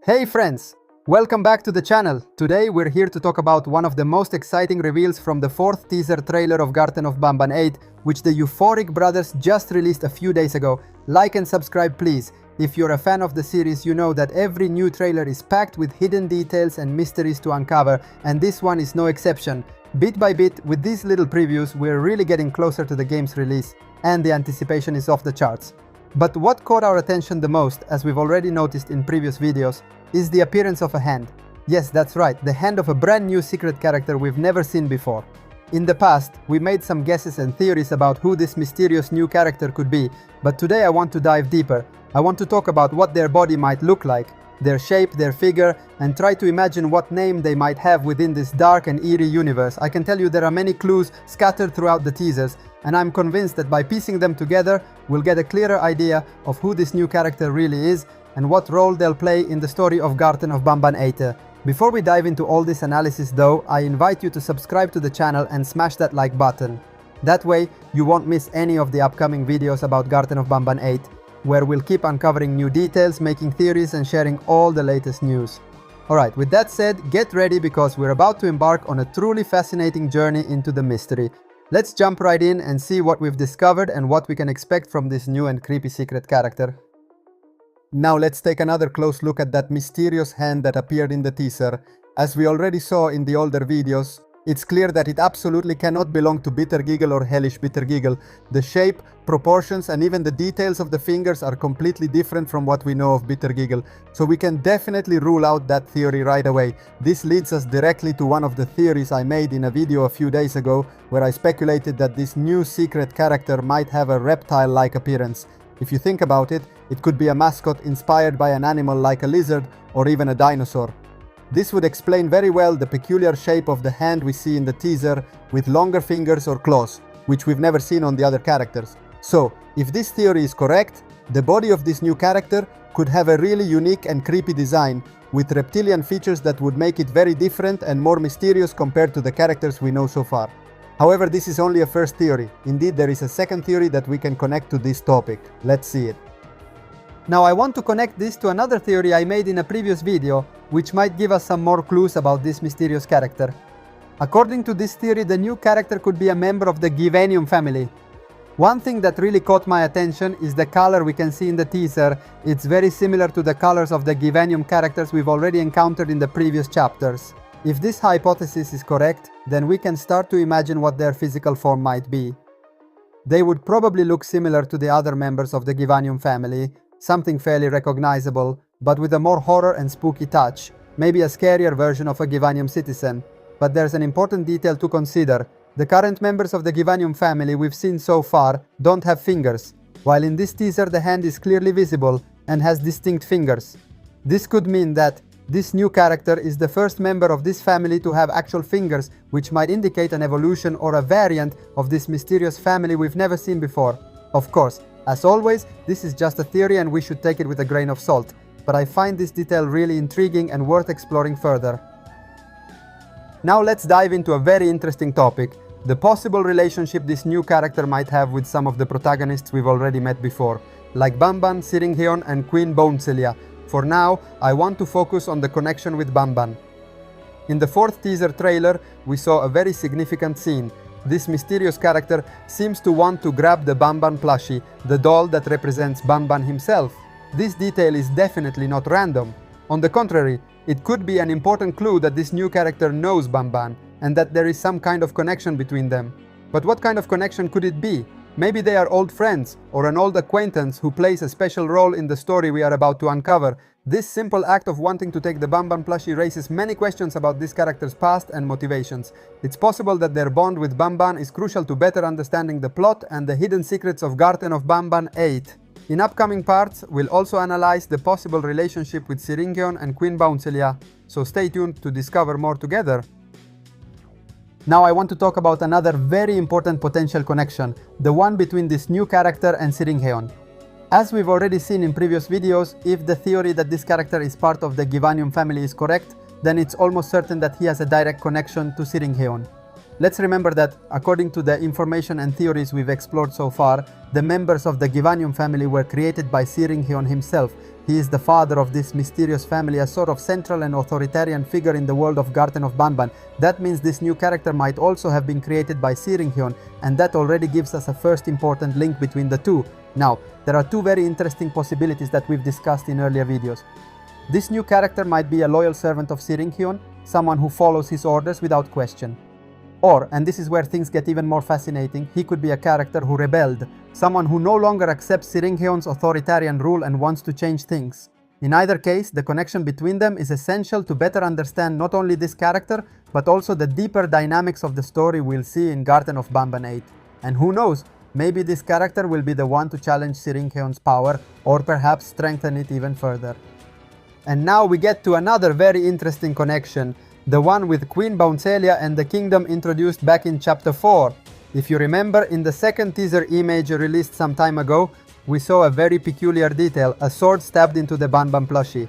Hey friends! Welcome back to the channel. Today we're here to talk about one of the most exciting reveals from the fourth teaser trailer of Garten of Banban 8, which the Euphoric brothers just released a few days ago. Like and subscribe please. If you're a fan of the series, you know that every new trailer is packed with hidden details and mysteries to uncover, and this one is no exception. Bit by bit, with these little previews, we're really getting closer to the game's release, and the anticipation is off the charts. But what caught our attention the most, as we've already noticed in previous videos, is the appearance of a hand. Yes, that's right, the hand of a brand new secret character we've never seen before. In the past, we made some guesses and theories about who this mysterious new character could be, but today I want to dive deeper. I want to talk about what their body might look like, their shape, their figure, and try to imagine what name they might have within this dark and eerie universe. I can tell you there are many clues scattered throughout the teasers, and I'm convinced that by piecing them together, we'll get a clearer idea of who this new character really is and what role they'll play in the story of Garten of Banban 8. Before we dive into all this analysis though, I invite you to subscribe to the channel and smash that like button. That way, you won't miss any of the upcoming videos about Garten of Banban 8, where we'll keep uncovering new details, making theories and sharing all the latest news. Alright, with that said, get ready because we're about to embark on a truly fascinating journey into the mystery. Let's jump right in and see what we've discovered and what we can expect from this new and creepy secret character. Now let's take another close look at that mysterious hand that appeared in the teaser. As we already saw in the older videos, it's clear that it absolutely cannot belong to Bitter Giggle or Hellish Bitter Giggle. The shape, proportions and even the details of the fingers are completely different from what we know of Bitter Giggle, so we can definitely rule out that theory right away. This leads us directly to one of the theories I made in a video a few days ago, where I speculated that this new secret character might have a reptile-like appearance. If you think about it, it could be a mascot inspired by an animal like a lizard or even a dinosaur. This would explain very well the peculiar shape of the hand we see in the teaser with longer fingers or claws, which we've never seen on the other characters. So, if this theory is correct, the body of this new character could have a really unique and creepy design, with reptilian features that would make it very different and more mysterious compared to the characters we know so far. However, this is only a first theory. Indeed, there is a second theory that we can connect to this topic. Let's see it. Now I want to connect this to another theory I made in a previous video, which might give us some more clues about this mysterious character. According to this theory, the new character could be a member of the Givanium family. One thing that really caught my attention is the color we can see in the teaser. It's very similar to the colors of the Givanium characters we've already encountered in the previous chapters. If this hypothesis is correct, then we can start to imagine what their physical form might be. They would probably look similar to the other members of the Givanium family, something fairly recognizable, but with a more horror and spooky touch, maybe a scarier version of a Givanium citizen. But there's an important detail to consider. The current members of the Givanium family we've seen so far don't have fingers, while in this teaser the hand is clearly visible and has distinct fingers. This could mean that this new character is the first member of this family to have actual fingers, which might indicate an evolution or a variant of this mysterious family we've never seen before. Of course, as always, this is just a theory and we should take it with a grain of salt, but I find this detail really intriguing and worth exploring further. Now let's dive into a very interesting topic, the possible relationship this new character might have with some of the protagonists we've already met before, like Banban, Sirion and Queen Bouncilia. For now, I want to focus on the connection with Banban. In the fourth teaser trailer, we saw a very significant scene. This mysterious character seems to want to grab the Banban plushie, the doll that represents Banban himself. This detail is definitely not random. On the contrary, it could be an important clue that this new character knows Banban, and that there is some kind of connection between them. But what kind of connection could it be? Maybe they are old friends, or an old acquaintance who plays a special role in the story we are about to uncover. This simple act of wanting to take the Banban plushie raises many questions about this character's past and motivations. It's possible that their bond with Banban is crucial to better understanding the plot and the hidden secrets of Garten of Banban 8. In upcoming parts, we'll also analyze the possible relationship with Sirion and Queen Bouncilia, so stay tuned to discover more together. Now I want to talk about another very important potential connection, the one between this new character and Sirion. As we've already seen in previous videos, if the theory that this character is part of the Givanium family is correct, then it's almost certain that he has a direct connection to Sirion. Let's remember that, according to the information and theories we've explored so far, the members of the Givanium family were created by Sirion himself. He is the father of this mysterious family, a sort of central and authoritarian figure in the world of Garten of Banban. That means this new character might also have been created by Sirion, and that already gives us a first important link between the two. Now, there are two very interesting possibilities that we've discussed in earlier videos. This new character might be a loyal servant of Sirion, someone who follows his orders without question. Or, and this is where things get even more fascinating, he could be a character who rebelled, someone who no longer accepts Sirion's authoritarian rule and wants to change things. In either case, the connection between them is essential to better understand not only this character, but also the deeper dynamics of the story we'll see in Garten of Banban 8. And who knows, maybe this character will be the one to challenge Sirion's power, or perhaps strengthen it even further. And now we get to another very interesting connection, the one with Queen Bouncilia and the kingdom introduced back in chapter 4. If you remember, in the second teaser image released some time ago, we saw a very peculiar detail, a sword stabbed into the Banban plushie.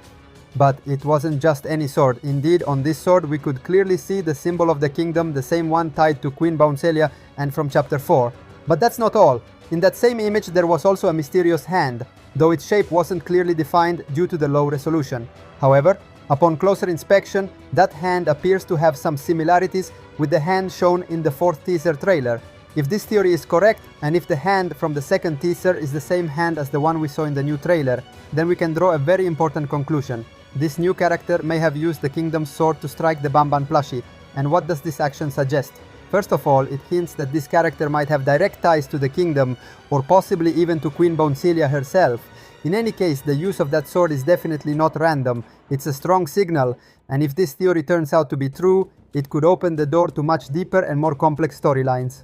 But it wasn't just any sword. Indeed, on this sword we could clearly see the symbol of the kingdom, the same one tied to Queen Bouncilia and from chapter 4. But that's not all. In that same image there was also a mysterious hand, though its shape wasn't clearly defined due to the low resolution. However, upon closer inspection, that hand appears to have some similarities with the hand shown in the fourth teaser trailer. If this theory is correct, and if the hand from the second teaser is the same hand as the one we saw in the new trailer, then we can draw a very important conclusion. This new character may have used the kingdom's sword to strike the Banban plushie. And what does this action suggest? First of all, it hints that this character might have direct ties to the kingdom, or possibly even to Queen Bouncilia herself. In any case, the use of that sword is definitely not random. It's a strong signal, and if this theory turns out to be true, it could open the door to much deeper and more complex storylines.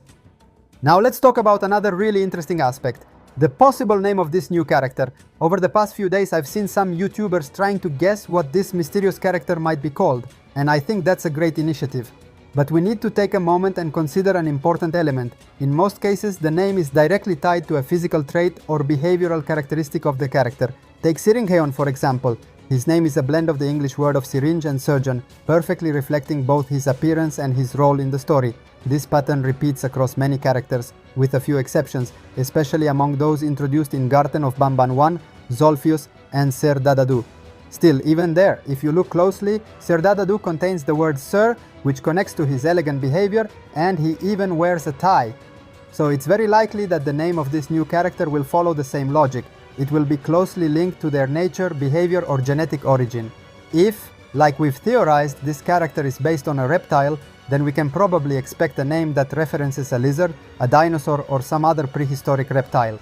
Now let's talk about another really interesting aspect, the possible name of this new character. Over the past few days I've seen some YouTubers trying to guess what this mysterious character might be called, and I think that's a great initiative. But we need to take a moment and consider an important element. In most cases, the name is directly tied to a physical trait or behavioral characteristic of the character. Take Sirion for example. His name is a blend of the English word of syringe and surgeon, perfectly reflecting both his appearance and his role in the story. This pattern repeats across many characters, with a few exceptions, especially among those introduced in Garten of Banban 1, Zolfius and Ser Dadadu. Still, even there, if you look closely, Ser Dadadu contains the word Sir, which connects to his elegant behavior, and he even wears a tie. So it's very likely that the name of this new character will follow the same logic. It will be closely linked to their nature, behavior or genetic origin. If, like we've theorized, this character is based on a reptile, then we can probably expect a name that references a lizard, a dinosaur or some other prehistoric reptile.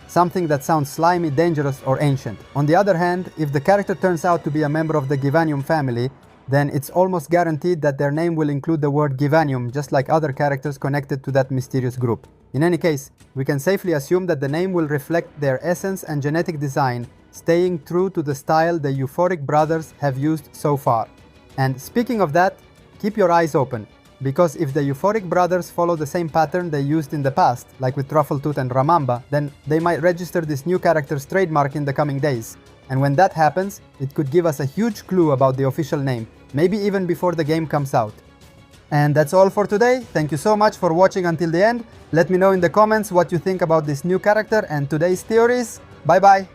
Something that sounds slimy, dangerous or ancient. On the other hand, if the character turns out to be a member of the Givanium family, then it's almost guaranteed that their name will include the word Givanium, just like other characters connected to that mysterious group. In any case, we can safely assume that the name will reflect their essence and genetic design, staying true to the style the Euphoric brothers have used so far. And speaking of that, keep your eyes open, because if the Euphoric brothers follow the same pattern they used in the past, like with Truffletooth and Ramamba, then they might register this new character's trademark in the coming days. And when that happens, it could give us a huge clue about the official name, maybe even before the game comes out. And that's all for today. Thank you so much for watching until the end. Let me know in the comments what you think about this new character and today's theories. Bye bye!